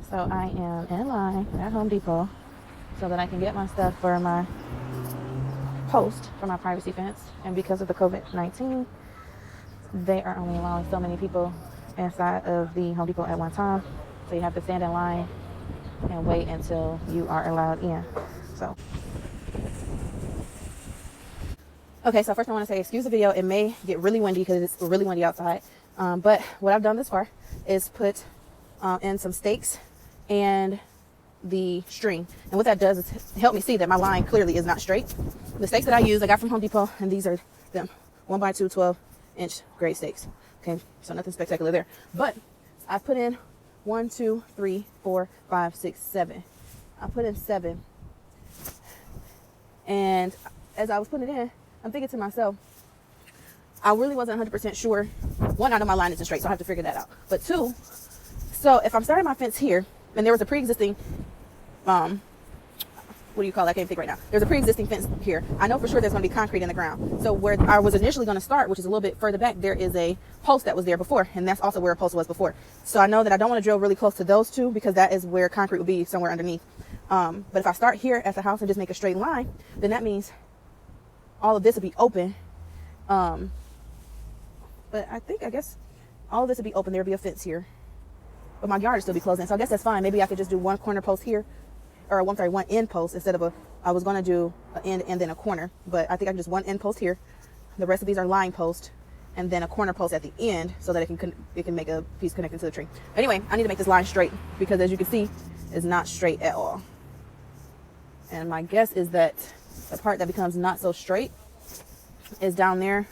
So I am in line at Home Depot so that I can get my stuff for my post for my privacy fence. And because of the COVID-19, they are only allowing so many people inside of the Home Depot at one time. So you have to stand in line and wait until you are allowed in. So, okay, so first I want to say, excuse the video. It may get really windy because it's really windy outside. But what I've done this far is put in some stakes and the string. And what that does is help me see that my line clearly is not straight. The stakes that I use, I got from Home Depot, and these are them 1x2 12-inch grade stakes. Okay, so nothing spectacular there. But I put in 1, 2, 3, 4, 5, 6, 7. I put in 7. And as I was putting it in, I'm thinking to myself, I really wasn't 100% sure. One, I know my line isn't straight, so I have to figure that out. But two, so if I'm starting my fence here, and there was a pre-existing, what do you call it? I can't think right now. There's a pre-existing fence here. I know for sure there's going to be concrete in the ground. So where I was initially going to start, which is a little bit further back, there is a post that was there before, and that's also where a post was before. So I know that I don't want to drill really close to those two because that is where concrete will be somewhere underneath. But if I start here at the house and just make a straight line, then that means all of this will be open. But I guess all of this will be open. There'll be a fence here, but my yard will still be closed in. So I guess that's fine. Maybe I could just do one corner post here, or one end post instead of I was going to do an end and then a corner, but I think I can just one end post here. The rest of these are line posts, and then a corner post at the end so that it can make a piece connected to the tree. Anyway, I need to make this line straight because as you can see, it's not straight at all. And my guess is that the part that becomes not so straight is down there.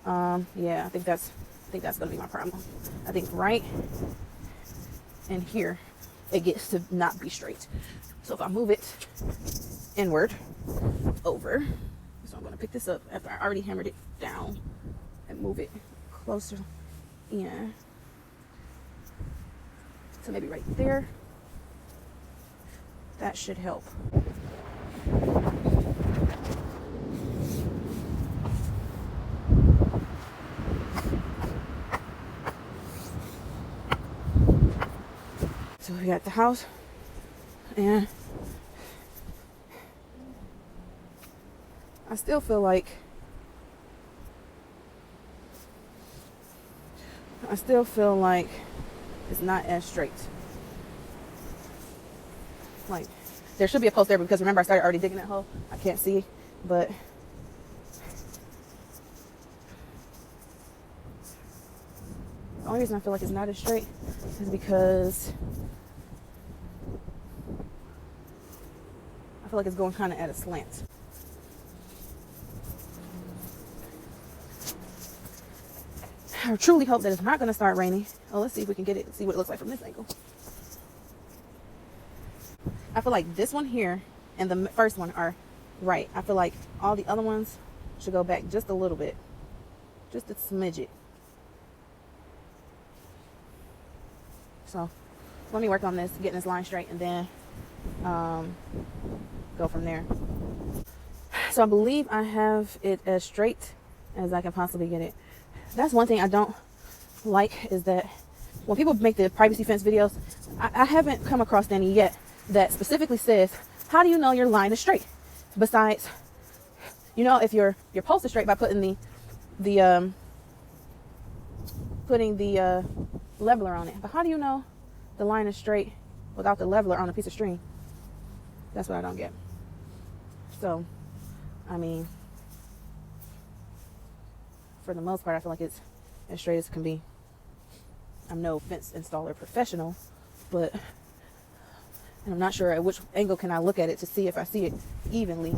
Yeah, I think that's going to be my problem. I think right in here, it gets to not be straight. So if I move it inward over, so I'm going to pick this up after I already hammered it down and move it closer in. So maybe right there. That should help. So we got the house, and I still feel like it's not as straight. Like there should be a post there because remember I started already digging that hole. I can't see, but the only reason I feel like it's not as straight is because I feel like it's going kind of at a slant. I truly hope that it's not going to start raining. Oh, let's see if we can see what it looks like from this angle. I feel like this one here and the first one are right. I feel like all the other ones should go back just a little bit. Just a smidget. So let me work on this, getting this line straight, and then go from there. So I believe I have it as straight as I can possibly get it. That's one thing I don't like is that when people make the privacy fence videos, I haven't come across any yet that specifically says, how do you know your line is straight? Besides, you know, if your post is straight by putting the leveler on it. But how do you know the line is straight without the leveler on a piece of string? That's what I don't get. So, I mean, for the most part, I feel like it's as straight as it can be. I'm no fence installer professional, but I'm not sure at which angle can I look at it to see if I see it evenly.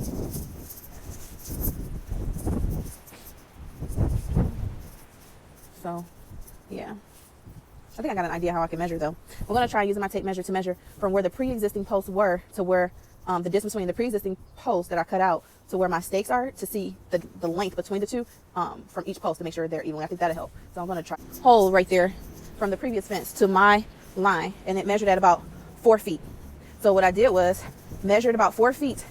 So, yeah. I think I got an idea how I can measure though. I'm going to try using my tape measure to measure from where the pre-existing posts were to where the distance between the pre-existing posts that I cut out to where my stakes are to see the length between the two from each post to make sure they're evenly. I think that'll help. So I'm going to try hole right there from the previous fence to my line, and it measured at about 4 feet. So what I did was measured about 4 feet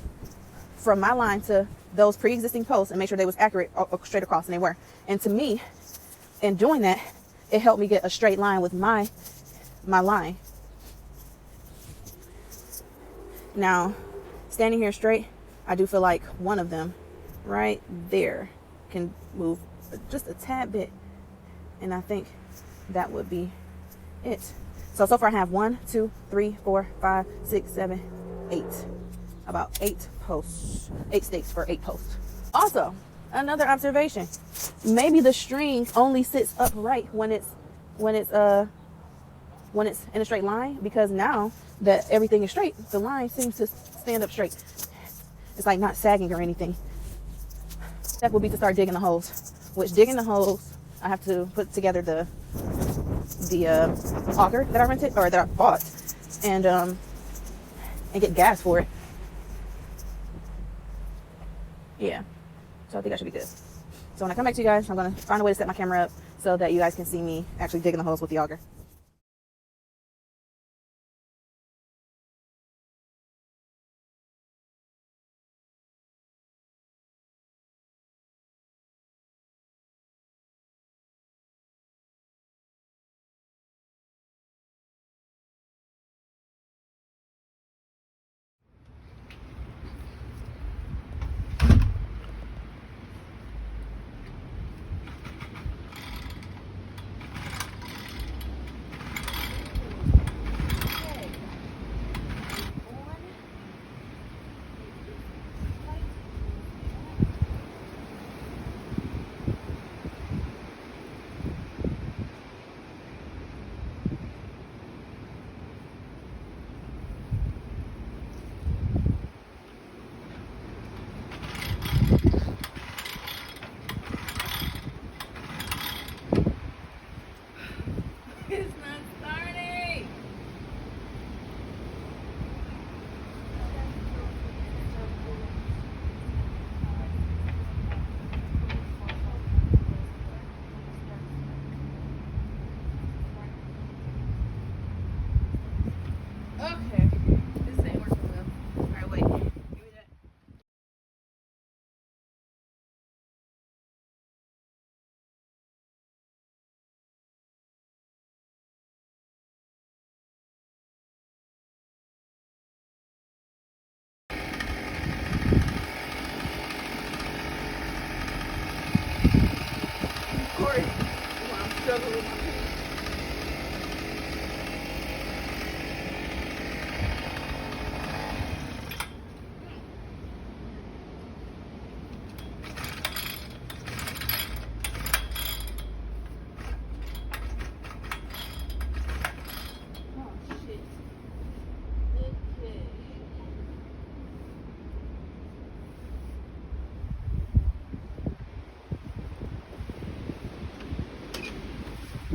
from my line to those pre-existing posts and make sure they was accurate straight across, and they were. And to me, in doing that, it helped me get a straight line with my line. Now, standing here straight, I do feel like one of them right there can move just a tad bit. And I think that would be it. So far I have 1, 2, 3, 4, 5, 6, 7, 8. About 8 posts. 8 stakes for 8 posts. Also, another observation. Maybe the string only sits upright when it's in a straight line, because now that everything is straight, the line seems to stand up straight. It's like not sagging or anything. Step will be to start digging the holes. Which digging the holes, I have to put together the auger that I rented or that I bought, and get gas for it. Yeah, so I think I should be good. So when I come back to you guys, I'm gonna find a way to set my camera up so that you guys can see me actually digging the holes with the auger. It's not starting. Okay, this ain't working well. All right, wait. Give me that. Corey, while I'm struggling with my pen. Oh shit. Okay.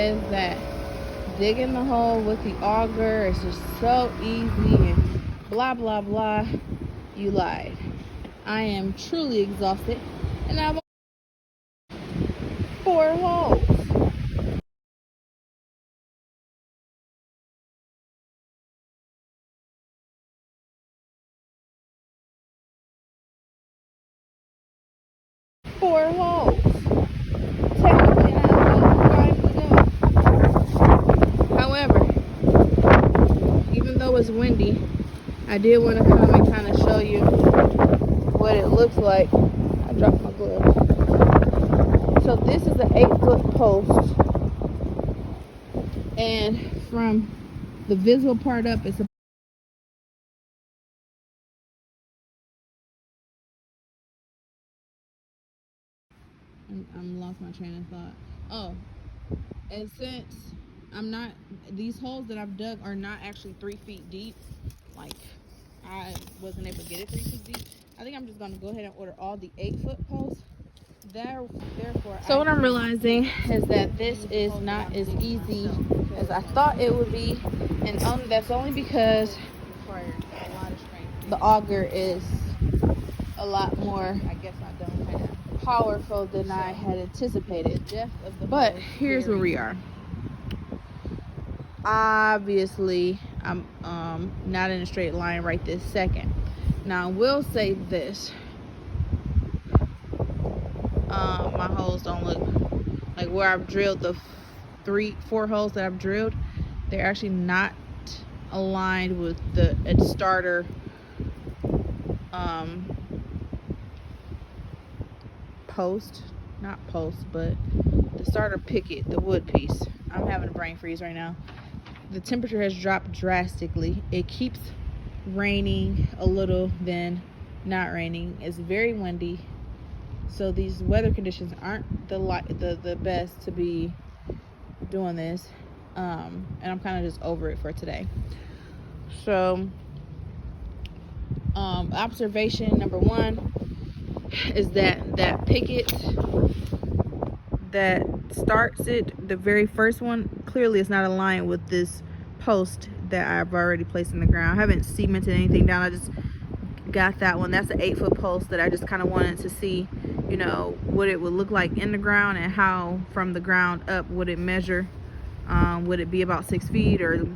says that digging the hole with the auger is just so easy and blah blah blah, you lied. I am truly exhausted, and I want 4 holes. Four holes. Technically, I have 5 to go. However, even though it's windy, I did want to come and kind of show you what it looks like. I dropped my gloves. So this is an 8-foot post, and from the visible part up, it's a I'm lost my train of thought. Oh, and since these holes that I've dug are not actually 3 feet deep, like I wasn't able to get it 3 feet deep, I think I'm just going to go ahead and order all the 8-foot posts. Therefore, so what I'm realizing is that this is not as easy as I thought it would be, and that's only because the auger is a lot more powerful than I had anticipated. But here's where we are. Obviously, I'm not in a straight line right this second. Now, I will say this. My holes don't look like where I've drilled the 4 holes that I've drilled. They're actually not aligned with the starter but the starter picket, the wood piece. I'm having a brain freeze right now. The temperature has dropped drastically. It keeps raining a little, then not raining. It's very windy, so these weather conditions aren't the best to be doing this, and I'm kind of just over it for today. So observation number 1 is that picket that starts it, the very first one, clearly it's not aligned with this post that I've already placed in the ground. I haven't cemented anything down. I just got that one. That's an 8-foot post that I just kind of wanted to see, you know, what it would look like in the ground and how from the ground up would it measure. Would it be about 6 feet or